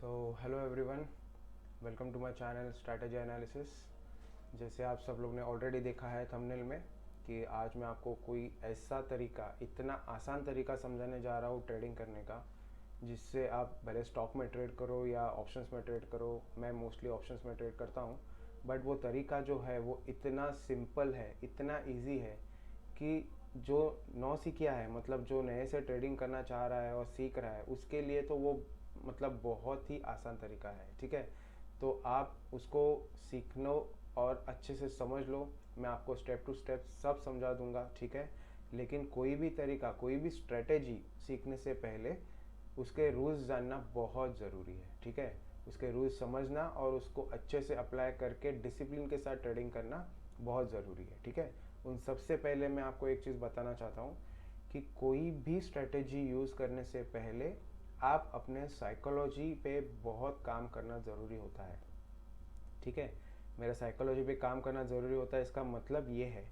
Hello everyone, welcome to my channel strategy analysis. जैसे आप सब लोग ने ऑलरेडी देखा है थंबनेल में कि आज मैं आपको कोई ऐसा तरीका, इतना आसान तरीका समझाने जा रहा हूँ ट्रेडिंग करने का, जिससे आप भले स्टॉक में ट्रेड करो या ऑप्शंस में ट्रेड करो। मैं मोस्टली ऑप्शंस में ट्रेड करता हूँ, बट वो तरीका जो है वो इतना सिंपल है, इतना ईजी है कि जो नौ सीखिया है, मतलब जो नए से ट्रेडिंग करना चाह रहा है और सीख रहा है, उसके लिए तो वो मतलब बहुत ही आसान तरीका है। ठीक है, तो आप उसको सीख लो और अच्छे से समझ लो। मैं आपको स्टेप टू स्टेप सब समझा दूंगा, ठीक है। लेकिन कोई भी तरीका, कोई भी स्ट्रेटेजी सीखने से पहले उसके रूल्स जानना बहुत ज़रूरी है, ठीक है। उसके रूल्स समझना और उसको अच्छे से अप्लाई करके डिसिप्लिन के साथ ट्रेडिंग करना बहुत ज़रूरी है, ठीक है। उन सबसे पहले मैं आपको एक चीज़ बताना चाहता हूँ कि कोई भी स्ट्रेटेजी यूज़ करने से पहले आप अपने साइकोलॉजी पे बहुत काम करना ज़रूरी होता है, ठीक है। मेरा साइकोलॉजी पे काम करना ज़रूरी होता है, इसका मतलब ये है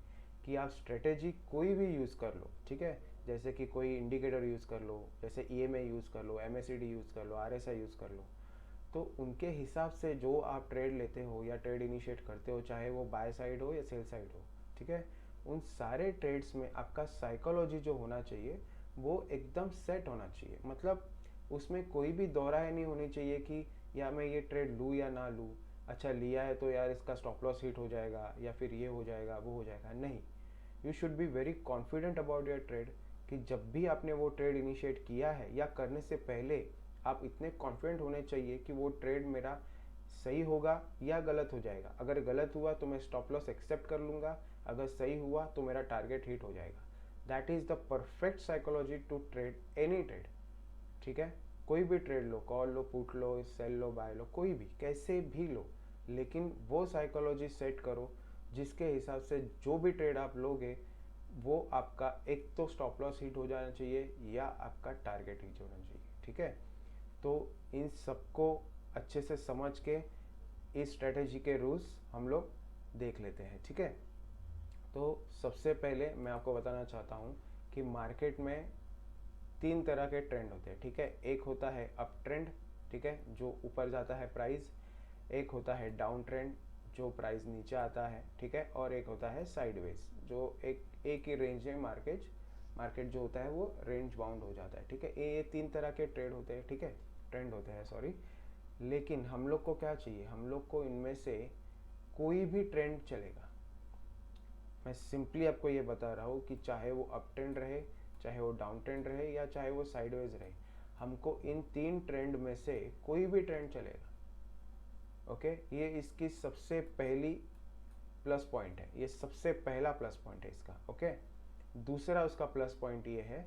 कि आप स्ट्रेटेजी कोई भी यूज़ कर लो, ठीक है। जैसे कि कोई इंडिकेटर यूज़ कर लो, जैसे EMA यूज़ कर लो, MACD यूज़ कर लो, RSI यूज़ कर लो, तो उनके हिसाब से जो आप ट्रेड लेते हो या ट्रेड इनिशिएट करते हो, चाहे वो बाय साइड हो या सेल साइड हो, ठीक है, उन सारे ट्रेड्स में आपका साइकोलॉजी जो होना चाहिए वो एकदम सेट होना चाहिए। मतलब उसमें कोई भी दोहराई नहीं होनी चाहिए कि या मैं ये ट्रेड लूँ या ना लूँ, अच्छा लिया है तो यार इसका स्टॉप लॉस हिट हो जाएगा या फिर ये हो जाएगा वो हो जाएगा, नहीं। You should be very confident about your trade कि जब भी आपने वो ट्रेड इनिशिएट किया है या करने से पहले आप इतने कॉन्फिडेंट होने चाहिए कि वो ट्रेड मेरा सही होगा या गलत हो जाएगा। अगर गलत हुआ तो मैं स्टॉप लॉस एक्सेप्ट कर लूँगा, अगर सही हुआ तो मेरा टारगेट हिट हो जाएगा। That is the perfect psychology to trade any trade, ठीक है। कोई भी ट्रेड लो, कॉल लो, पुट लो, सेल लो, बाय लो, कोई भी, कैसे भी लो, लेकिन वो साइकोलॉजी सेट करो जिसके हिसाब से जो भी ट्रेड आप लोगे वो आपका एक तो स्टॉप लॉस हिट हो जाना चाहिए या आपका टारगेट हिट होना चाहिए, ठीक है। तो इन सबको अच्छे से समझ के इस स्ट्रेटेजी के रूल्स हम लोग देख लेते हैं, ठीक है। तो सबसे पहले मैं आपको बताना चाहता हूँ कि मार्केट में तीन तरह के ट्रेंड होते हैं, ठीक है। एक होता है अप ट्रेंड, ठीक है, जो ऊपर जाता है प्राइस। एक होता है डाउन ट्रेंड, जो प्राइस नीचे आता है, ठीक है। और एक होता है साइडवेज, जो एक ही रेंज में मार्केट जो होता है वो रेंज बाउंड हो जाता है, ठीक है। ये तीन तरह के ट्रेड होते हैं, ठीक है, ट्रेंड होते हैं, सॉरी। लेकिन हम लोग को क्या चाहिए, हम लोग को इनमें से कोई भी ट्रेंड चलेगा। मैं सिंपली आपको ये बता रहा हूँ कि चाहे वो अप ट्रेंड रहे, चाहे वो डाउन ट्रेंड रहे या चाहे वो साइडवेज रहे, हमको इन तीन ट्रेंड में से कोई भी ट्रेंड चलेगा, ओके। ये इसकी सबसे पहली प्लस पॉइंट है, ये सबसे पहला प्लस पॉइंट है इसका, ओके। दूसरा उसका प्लस पॉइंट ये है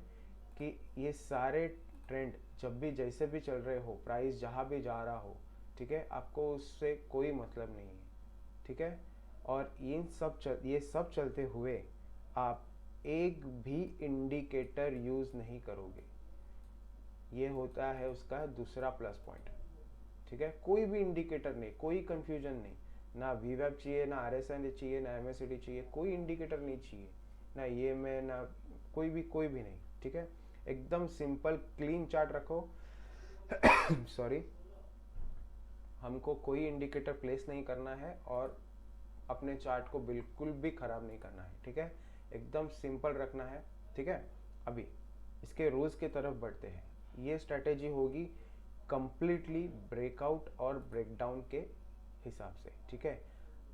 कि ये सारे ट्रेंड जब भी जैसे भी चल रहे हो, प्राइस जहाँ भी जा रहा हो, ठीक है, आपको उससे कोई मतलब नहीं है, ठीक है। और ये सब चलते हुए आप एक भी इंडिकेटर यूज़ नहीं करोगे। ये होता है उसका दूसरा प्लस पॉइंट, ठीक है। कोई भी इंडिकेटर नहीं, कोई कंफ्यूजन नहीं, ना वीवेब चाहिए, ना RSI चाहिए, ना MACD चाहिए, कोई इंडिकेटर नहीं चाहिए, ना ये में ना कोई भी नहीं, ठीक है। एकदम सिंपल क्लीन चार्ट रखो। सॉरी, हमको कोई इंडिकेटर प्लेस नहीं करना है और अपने चार्ट को बिल्कुल भी ख़राब नहीं करना है, ठीक है। एकदम सिंपल रखना है, ठीक है। अभी इसके रूल्स की तरफ बढ़ते हैं। ये स्ट्रैटेजी होगी कंप्लीटली ब्रेकआउट और ब्रेकडाउन के हिसाब से, ठीक है।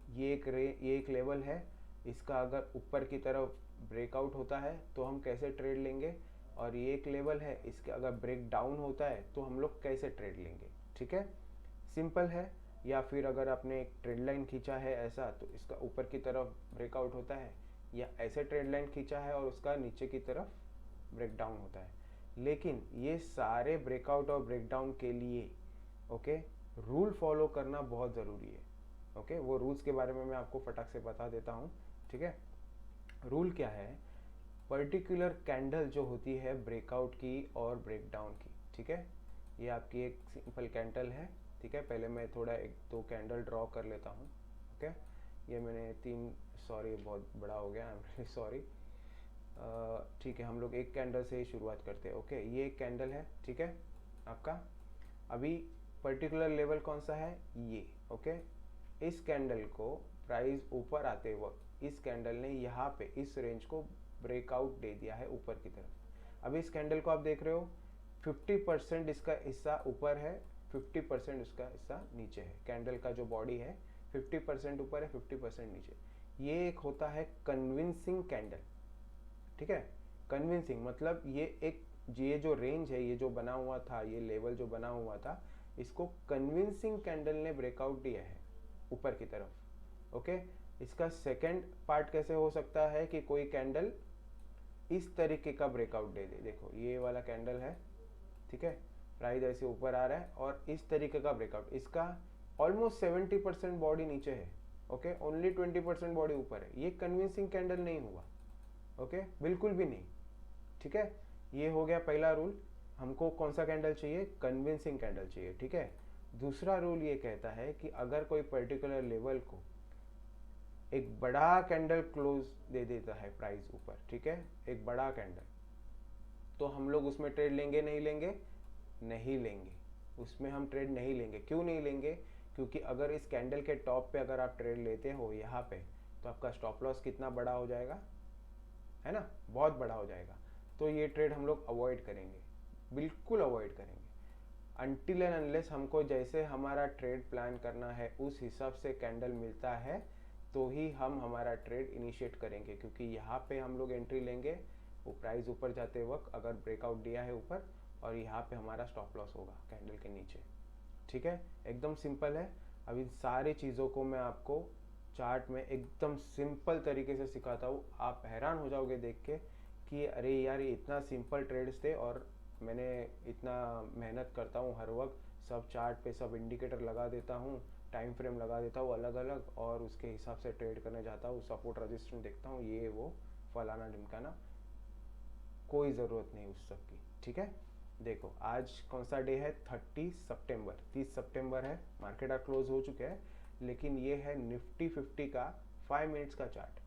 ये एक लेवल है, इसका अगर ऊपर की तरफ ब्रेकआउट होता है तो हम कैसे ट्रेड लेंगे, और ये एक लेवल है, इसके अगर ब्रेक डाउन होता है तो हम लोग कैसे ट्रेड लेंगे, ठीक है। सिंपल है। या फिर अगर आपने एक ट्रेड लाइन खींचा है ऐसा, तो इसका ऊपर की तरफ ब्रेकआउट होता है, या ऐसे ट्रेड लाइन खींचा है और उसका नीचे की तरफ ब्रेकडाउन होता है। लेकिन ये सारे ब्रेकआउट और ब्रेकडाउन के लिए, ओके, रूल फॉलो करना बहुत ज़रूरी है, ओके। वो रूल्स के बारे में मैं आपको फटाक से बता देता हूँ, ठीक है। रूल क्या है, पर्टिकुलर कैंडल जो होती है ब्रेकआउट की और ब्रेकडाउन की, ठीक है। ये आपकी एक सिंपल कैंडल है, ठीक है। पहले मैं थोड़ा एक दो कैंडल ड्रॉ कर लेता हूँ, ओके। ये मैंने तीन, सॉरी बहुत बड़ा हो गया, आई एम रियली सॉरी। ठीक है, हम लोग एक कैंडल से ही शुरुआत करते हैं, ओके। ये एक कैंडल है, ठीक है आपका। अभी पर्टिकुलर लेवल कौन सा है, ये। ओके, इस कैंडल को प्राइस ऊपर आते वक्त इस कैंडल ने यहाँ पे इस रेंज को ब्रेकआउट दे दिया है ऊपर की तरफ। अभी इस कैंडल को आप देख रहे हो 50% इसका हिस्सा ऊपर है, 50% उसका हिस्सा नीचे है। कैंडल का जो बॉडी है 50% ऊपर है, 50% नीचे। ये एक होता है कन्विंसिंग कैंडल, ठीक है। कन्विंसिंग मतलब ये जो रेंज है, ये जो बना हुआ था, ये लेवल जो बना हुआ था, इसको कन्विंसिंग कैंडल ने ब्रेकआउट दिया है ऊपर की तरफ। ओके, इसका सेकंड पार्ट कैसे हो सकता है कि कोई कैंडल इस तरीके का ब्रेकआउट दे दे। देखो ये वाला कैंडल है, ठीक है, प्राइस ऐसे ऊपर आ रहा है और इस तरीके का ब्रेकआउट, इसका ऑलमोस्ट 70% बॉडी नीचे है। ओके, ओनली 20% बॉडी ऊपर है। ये कन्विंसिंग कैंडल नहीं हुआ। ओके, बिल्कुल भी नहीं, ठीक है। ये हो गया पहला रूल। हमको कौन सा कैंडल चाहिए, कन्विंसिंग कैंडल चाहिए, ठीक है। दूसरा रूल ये कहता है कि अगर कोई पर्टिकुलर लेवल को एक बड़ा कैंडल क्लोज दे देता है प्राइस ऊपर, ठीक है, एक बड़ा कैंडल, तो हम लोग उसमें ट्रेड लेंगे नहीं लेंगे, नहीं लेंगे, उसमें हम ट्रेड नहीं लेंगे। क्यों नहीं लेंगे, क्योंकि अगर इस कैंडल के टॉप पे अगर आप ट्रेड लेते हो यहाँ पे, तो आपका स्टॉप लॉस कितना बड़ा हो जाएगा, है ना, बहुत बड़ा हो जाएगा। तो ये ट्रेड हम लोग अवॉइड करेंगे, बिल्कुल अवॉइड करेंगे। अनटिल एंड अनलेस हमको जैसे हमारा ट्रेड प्लान करना है उस हिसाब से कैंडल मिलता है तो ही हम हमारा ट्रेड इनिशिएट करेंगे। क्योंकि यहाँ पे हम लोग एंट्री लेंगे, वो प्राइस ऊपर जाते वक्त अगर ब्रेकआउट दिया है ऊपर, और यहाँ पे हमारा स्टॉप लॉस होगा कैंडल के नीचे, ठीक है। एकदम सिंपल है। अब इन सारी चीज़ों को मैं आपको चार्ट में एकदम सिंपल तरीके से सिखाता हूँ। आप हैरान हो जाओगे देख के कि अरे यार, ये इतना सिंपल ट्रेड्स थे और मैंने इतना मेहनत करता हूँ हर वक्त, सब चार्ट पे सब इंडिकेटर लगा देता हूँ, टाइम फ्रेम लगा देता हूँ अलग अलग, और उसके हिसाब से ट्रेड करने जाता हूँ, सपोर्ट रजिस्टेंस देखता हूँ, ये वो फलाना ढिमकाना। कोई ज़रूरत नहीं उस सब की, ठीक है। देखो आज कौन सा डे है, 30 सितंबर, 30 सितंबर है। मार्केट आज क्लोज हो चुके हैं, लेकिन ये है निफ्टी 50 का 5 मिनट्स का चार्ट,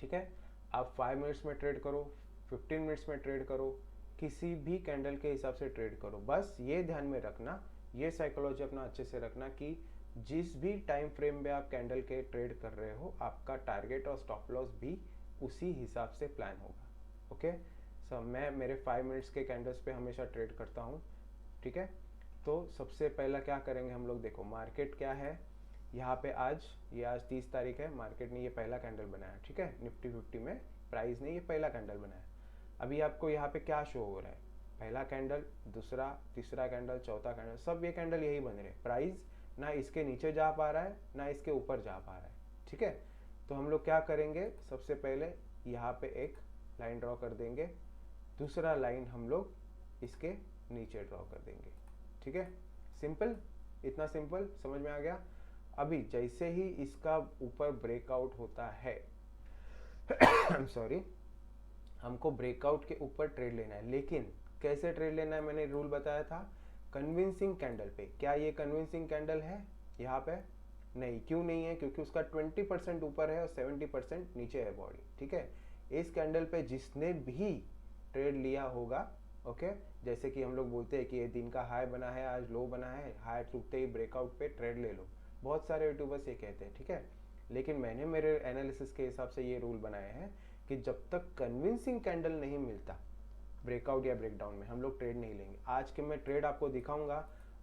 ठीक है। आप 5 मिनट्स में ट्रेड करो, 15 मिनट्स में ट्रेड करो, किसी भी कैंडल के हिसाब से ट्रेड करो। बस ये ध्यान में रखना, ये साइकोलॉजी अपना अच्छे से रखना कि जिस भी टाइम फ्रेम में आप कैंडल के ट्रेड कर रहे हो, आपका टारगेट और स्टॉप लॉस भी उसी हिसाब से प्लान होगा। ओके, सो मैं मेरे 5 मिनट्स के कैंडल्स पे हमेशा ट्रेड करता हूँ, ठीक है। तो सबसे पहला क्या करेंगे हम लोग, देखो मार्केट क्या है यहाँ पे, आज 30 तारीख है, मार्केट ने ये पहला कैंडल बनाया, ठीक है, निफ्टी 50 में प्राइस ने ये पहला कैंडल बनाया। अभी आपको यहाँ पे क्या शो हो रहा है, पहला कैंडल, दूसरा, तीसरा कैंडल, चौथा कैंडल, सब ये कैंडल यही बन रहे हैं। प्राइस ना इसके नीचे जा पा रहा है ना इसके ऊपर जा पा रहा है, ठीक है। तो हम लोग क्या करेंगे, सबसे पहले यहाँ पे एक लाइन ड्रॉ कर देंगे, दूसरा लाइन हम लोग इसके नीचे ड्रॉ कर देंगे, ठीक है। सिंपल, इतना सिंपल, समझ में आ गया। अभी जैसे ही इसका ऊपर ब्रेकआउट होता है सॉरी, हमको ब्रेकआउट के ऊपर ट्रेड लेना है, लेकिन कैसे ट्रेड लेना है, मैंने रूल बताया था, कन्विंसिंग कैंडल पे। क्या ये कन्विंसिंग कैंडल है यहाँ पे, नहीं। क्यों नहीं है, क्योंकि उसका 20% ऊपर है और 70% नीचे है बॉडी, ठीक है। इस कैंडल पे जिसने भी ट्रेड लिया होगा, ओके, जैसे कि हम लोग बोलते हैं कि ये दिन का हाई बना है, आज लो बना है, हाई टूटते ही ब्रेकआउट पे ट्रेड ले लो, बहुत सारे यूट्यूबर्स ये कहते हैं, ठीक है। लेकिन मैंने मेरे एनालिसिस के हिसाब से ये रूल बनाए हैं कि जब तक कन्विंसिंग कैंडल नहीं मिलता ब्रेकआउट या ब्रेकडाउन में, हम लोग ट्रेड नहीं लेंगे। आज के मैं ट्रेड आपको दिखाऊंगा,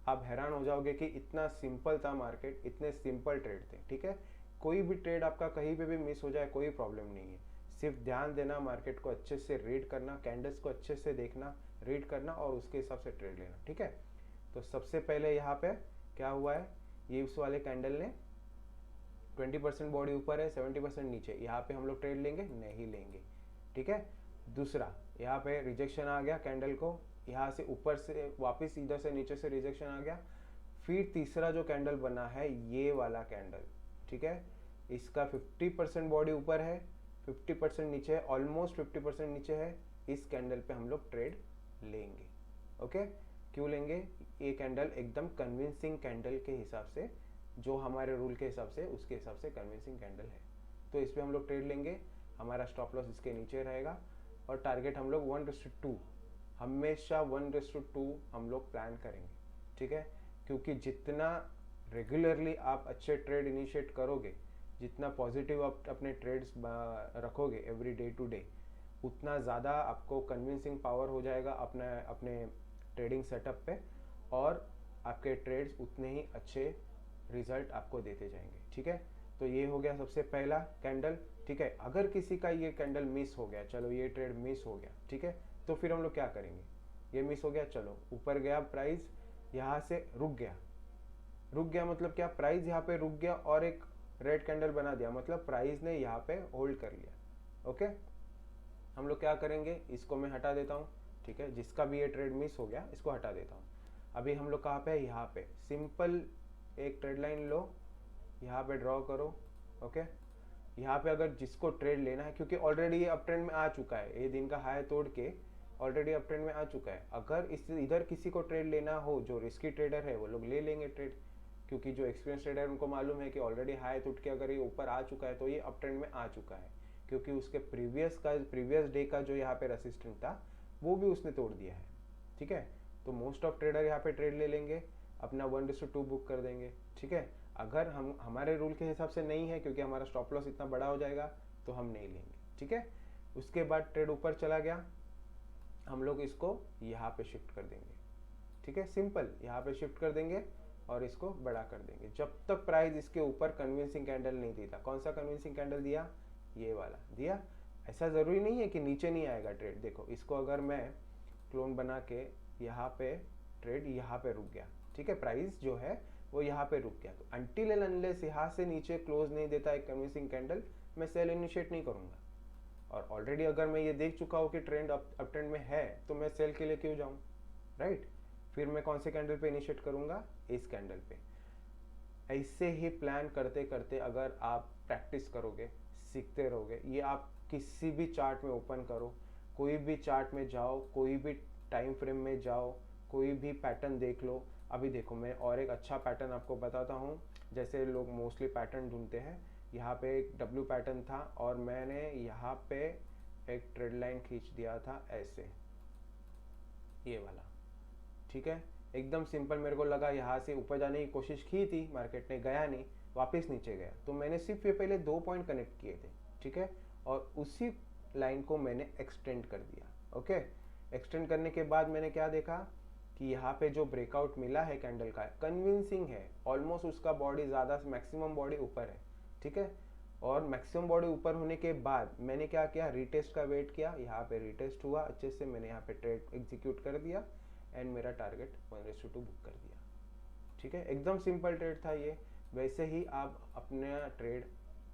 आप हैरान हो जाओगे कि इतना सिंपल था मार्केट, इतने सिंपल ट्रेड थे, ठीक है। कोई भी ट्रेड आपका कहीं पे भी मिस हो जाए कोई प्रॉब्लम नहीं है, सिर्फ ध्यान देना, मार्केट को अच्छे से रीड करना, कैंडल्स को अच्छे से देखना, रीड करना और उसके हिसाब से ट्रेड लेना, ठीक है। तो सबसे पहले यहाँ पे क्या हुआ है, ये उस वाले कैंडल ने 20% बॉडी ऊपर है, 70% नीचे, यहाँ पे हम लोग ट्रेड लेंगे नहीं लेंगे, ठीक है। दूसरा, यहाँ पे रिजेक्शन आ गया कैंडल को, यहाँ से ऊपर से वापस इधर से नीचे से रिजेक्शन आ गया। फिर तीसरा जो कैंडल बना है ये वाला कैंडल, ठीक है, इसका 50% बॉडी ऊपर है, 50% नीचे है, ऑलमोस्ट 50% नीचे है। इस कैंडल पे हम लोग ट्रेड लेंगे, ओके। क्यों लेंगे, ये कैंडल एकदम कन्विंसिंग कैंडल के हिसाब से, जो हमारे रूल के हिसाब से, उसके हिसाब से कन्विंसिंग कैंडल है, तो इस पे हम लोग ट्रेड लेंगे। हमारा स्टॉप लॉस इसके नीचे रहेगा और टारगेट हम लोग 1:2, हमेशा 1:2 हम लोग प्लान करेंगे, ठीक है। क्योंकि जितना रेगुलरली आप अच्छे ट्रेड इनिशिएट करोगे, जितना पॉजिटिव आप अपने ट्रेड्स रखोगे एवरी डे टू डे, उतना ज़्यादा आपको कन्विंसिंग पावर हो जाएगा अपने ट्रेडिंग सेटअप पे, और आपके ट्रेड्स उतने ही अच्छे रिजल्ट आपको देते जाएंगे। ठीक है, तो ये हो गया सबसे पहला कैंडल। ठीक है, अगर किसी का ये कैंडल मिस हो गया, चलो ये ट्रेड मिस हो गया, ठीक है, तो फिर हम लोग क्या करेंगे? ये मिस हो गया, चलो ऊपर गया प्राइस, यहाँ से रुक गया मतलब क्या? प्राइस यहाँ पे रुक गया और एक रेड कैंडल बना दिया, मतलब प्राइस ने यहाँ पे होल्ड कर लिया। ओके, हम लोग क्या करेंगे? इसको मैं हटा देता हूँ। ठीक है, जिसका भी ये ट्रेड मिस हो गया इसको हटा देता हूँ। अभी हम लोग कहाँ पे है? यहाँ पे सिंपल एक ट्रेड लाइन लो, यहाँ पे ड्रॉ करो। ओके, यहाँ पे अगर जिसको ट्रेड लेना है, क्योंकि ऑलरेडी ये अप ट्रेंड में आ चुका है, ये दिन का हाई तोड़ के ऑलरेडी अप ट्रेंड में आ चुका है। अगर इधर किसी को ट्रेड लेना हो, जो रिस्की ट्रेडर है वो लोग ले लेंगे ट्रेड, क्योंकि जो एक्सपीरियंस ट्रेडर उनको मालूम है कि ऑलरेडी हाई टूट के अगर ये ऊपर आ चुका है तो ये अप ट्रेंड में आ चुका है, क्योंकि उसके प्रीवियस डे का जो यहाँ पे रेसिस्टेंट था वो भी उसने तोड़ दिया है। ठीक है, तो मोस्ट ऑफ ट्रेडर यहाँ पे ट्रेड ले लेंगे, अपना 1:2 बुक कर देंगे। ठीक है, अगर हम हमारे रूल के हिसाब से नहीं है, क्योंकि हमारा स्टॉप लॉस इतना बड़ा हो जाएगा, तो हम नहीं लेंगे। ठीक है, उसके बाद ट्रेड ऊपर चला गया, हम लोग इसको यहाँ पे शिफ्ट कर देंगे। ठीक है, सिंपल यहाँ पे शिफ्ट कर देंगे और इसको बड़ा कर देंगे जब तक प्राइस इसके ऊपर कन्विंसिंग कैंडल नहीं देता। कौन सा कन्विंसिंग कैंडल दिया? ये वाला दिया। ऐसा ज़रूरी नहीं है कि नीचे नहीं आएगा ट्रेड। देखो, इसको अगर मैं क्लोन बना के यहाँ पे ट्रेड यहाँ पे रुक गया, ठीक है, प्राइस जो है वो यहाँ पे रुक गया, तो अनटिल एंड अनलेस यहाँ से नीचे क्लोज नहीं देता एक कन्विंसिंग कैंडल, मैं सेल इनिशिएट नहीं करूँगा। और ऑलरेडी अगर मैं ये देख चुका हूँ कि ट्रेंड अप ट्रेंड में है, तो मैं सेल के लिए क्यों जाऊँ? राइट, फिर मैं कौन से कैंडल पे इनिशिएट करूँगा? इस कैंडल पे। ऐसे ही प्लान करते करते अगर आप प्रैक्टिस करोगे, सीखते रहोगे, ये आप किसी भी चार्ट में ओपन करो, कोई भी चार्ट में जाओ, कोई भी टाइम फ्रेम में जाओ, कोई भी पैटर्न देख लो। अभी देखो, मैं और एक अच्छा पैटर्न आपको बताता हूँ। जैसे लोग मोस्टली पैटर्न ढूंढते हैं, यहाँ पे एक डब्ल्यू पैटर्न था और मैंने यहाँ पे एक ट्रेड लाइन खींच दिया था ऐसे, ये वाला। ठीक है, एकदम सिंपल। मेरे को लगा यहाँ से ऊपर जाने की कोशिश की थी, मार्केट ने गया नहीं, वापस नीचे गया, तो मैंने सिर्फ ये पहले 2 पॉइंट कनेक्ट किए थे। ठीक है, और उसी लाइन को मैंने एक्सटेंड कर दिया। ओके, एक्सटेंड करने के बाद मैंने क्या देखा कि यहाँ पे जो ब्रेकआउट मिला है कैंडल का, कन्विंसिंग है, ऑलमोस्ट उसका बॉडी ज़्यादा, मैक्सिमम बॉडी ऊपर है। ठीक है, और मैक्सिमम बॉडी ऊपर होने के बाद मैंने क्या किया? रीटेस्ट का वेट किया, यहाँ पे रीटेस्ट हुआ अच्छे से, मैंने यहाँ पे ट्रेड एग्जीक्यूट कर दिया एंड मेरा टारगेट 1:2 बुक कर दिया। ठीक है, एकदम सिंपल ट्रेड था ये। वैसे ही आप अपना ट्रेड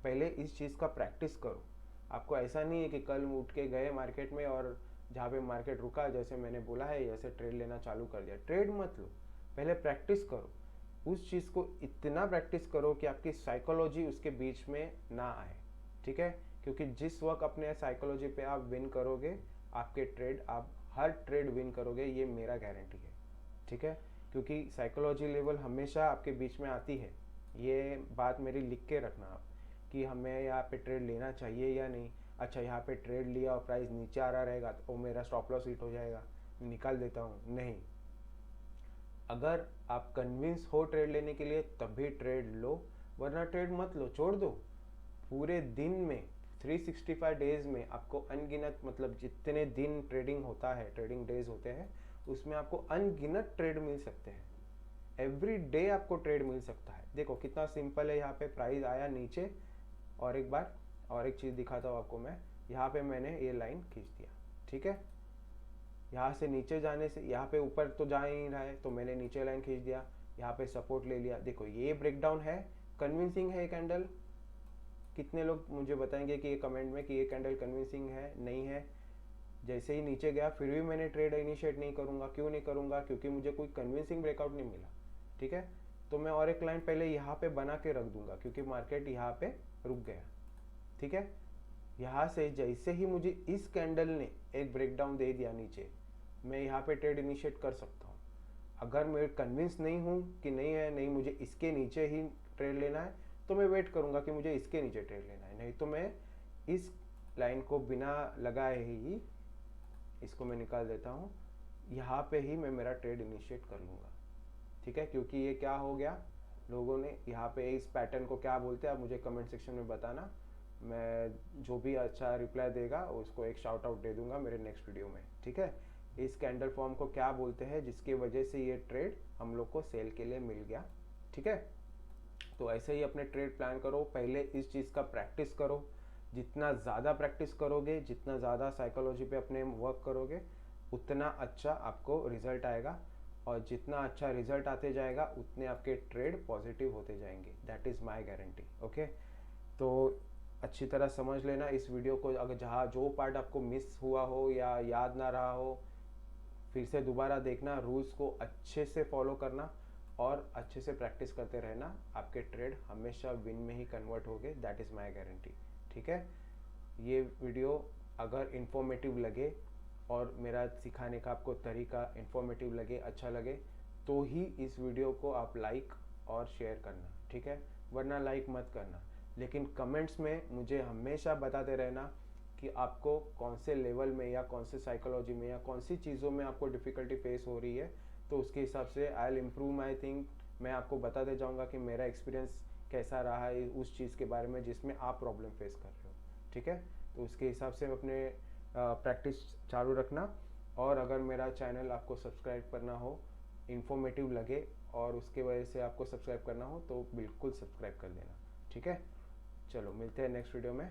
पहले इस चीज़ का प्रैक्टिस करो। आपको ऐसा नहीं है कि कल उठ के गए मार्केट में और जहाँ पे मार्केट रुका, जैसे मैंने बोला है, जैसे ट्रेड लेना चालू कर दिया। ट्रेड मत लो, पहले प्रैक्टिस करो। उस चीज़ को इतना प्रैक्टिस करो कि आपकी साइकोलॉजी उसके बीच में ना आए। ठीक है, क्योंकि जिस वक्त अपने साइकोलॉजी पे आप विन करोगे, आपके ट्रेड, आप हर ट्रेड विन करोगे, ये मेरा गारंटी है। ठीक है, क्योंकि साइकोलॉजी लेवल हमेशा आपके बीच में आती है। ये बात मेरी लिख के रखना आप, कि हमें यहाँ पे ट्रेड लेना चाहिए या नहीं। अच्छा, यहाँ पे ट्रेड लिया और प्राइस नीचे आ रहा रहेगा तो मेरा स्टॉप लॉस हिट हो जाएगा, निकाल देता हूँ। नहीं, अगर आप कन्विंस हो ट्रेड लेने के लिए तभी ट्रेड लो, वरना ट्रेड मत लो, छोड़ दो। पूरे दिन में 365 डेज में आपको अनगिनत, मतलब जितने दिन ट्रेडिंग होता है, ट्रेडिंग डेज होते हैं, उसमें आपको अनगिनत ट्रेड मिल सकते हैं। एवरी डे आपको ट्रेड मिल सकता है। देखो कितना सिंपल है, यहाँ पे प्राइस आया नीचे, और एक बार और एक चीज़ दिखाता हूँ आपको मैं। यहाँ पे मैंने ये लाइन खींच दिया। ठीक है, यहाँ से नीचे जाने से, यहाँ पे ऊपर तो जा ही नहीं रहा है, तो मैंने नीचे लाइन खींच दिया, यहाँ पे सपोर्ट ले लिया। देखो ये ब्रेकडाउन है, कन्विंसिंग है ये कैंडल। कितने लोग मुझे बताएंगे कि ये कमेंट में कि ये कैंडल कन्विंसिंग है? नहीं है। जैसे ही नीचे गया फिर भी मैंने ट्रेड इनिशिएट नहीं करूँगा। क्यों नहीं करूँगा? क्योंकि मुझे कोई कन्विंसिंग ब्रेकआउट नहीं मिला। ठीक है, तो मैं और एक लाइन पहले यहाँ पे बना के रख दूंगा, क्योंकि मार्केट यहाँ पे रुक गया। ठीक है, यहाँ से जैसे ही मुझे इस कैंडल ने एक ब्रेकडाउन दे दिया नीचे, मैं यहाँ पे ट्रेड इनिशिएट कर सकता हूँ। अगर मैं कन्विंस नहीं हूँ कि नहीं है, नहीं मुझे इसके नीचे ही ट्रेड लेना है, तो मैं वेट करूँगा कि मुझे इसके नीचे ट्रेड लेना है। नहीं तो मैं इस लाइन को बिना लगाए ही, इसको मैं निकाल देता हूँ, यहाँ पे ही मैं मेरा ट्रेड इनिशिएट कर लूँगा। ठीक है, क्योंकि ये क्या हो गया, लोगों ने यहाँ पे इस पैटर्न को क्या बोलते हैं आप मुझे कमेंट सेक्शन में बताना। मैं जो भी अच्छा रिप्लाई देगा उसको एक शाउट आउट दे दूंगा मेरे नेक्स्ट वीडियो में, ठीक है। इस कैंडल फॉर्म को क्या बोलते हैं जिसकी वजह से ये ट्रेड हम लोग को सेल के लिए मिल गया, ठीक है। तो ऐसे ही अपने ट्रेड प्लान करो, पहले इस चीज़ का प्रैक्टिस करो। जितना ज़्यादा प्रैक्टिस करोगे, जितना ज़्यादा साइकोलॉजी पे अपने वर्क करोगे, उतना अच्छा आपको रिजल्ट आएगा, और जितना अच्छा रिजल्ट आते जाएगा उतने आपके ट्रेड पॉजिटिव होते जाएंगे। That is my guarantee, okay. तो अच्छी तरह समझ लेना इस वीडियो को, अगर जहाँ जो पार्ट आपको मिस हुआ हो या याद ना रहा हो, फिर से दोबारा देखना, रूल्स को अच्छे से फॉलो करना और अच्छे से प्रैक्टिस करते रहना। आपके ट्रेड हमेशा विन में ही कन्वर्ट होंगे, दैट इज़ माय गारंटी, ठीक है। ये वीडियो अगर इन्फॉर्मेटिव लगे और मेरा सिखाने का आपको तरीका इन्फॉर्मेटिव लगे, अच्छा लगे, तो ही इस वीडियो को आप लाइक और शेयर करना, ठीक है। वरना लाइक मत करना, लेकिन कमेंट्स में मुझे हमेशा बताते रहना कि आपको कौन से लेवल में या कौन से साइकोलॉजी में या कौन सी चीज़ों में आपको डिफ़िकल्टी फेस हो रही है। तो उसके हिसाब से I will improve my thing. मैं आपको बताते जाऊँगा कि मेरा एक्सपीरियंस कैसा रहा है उस चीज़ के बारे में जिसमें आप प्रॉब्लम फेस कर रहे हो, ठीक है। तो उसके हिसाब से अपने प्रैक्टिस चालू रखना। और अगर मेरा चैनल आपको सब्सक्राइब करना हो, इन्फॉर्मेटिव लगे और उसके वजह से आपको सब्सक्राइब करना हो, तो बिल्कुल सब्सक्राइब कर लेना, ठीक है। चलो मिलते हैं नेक्स्ट वीडियो में।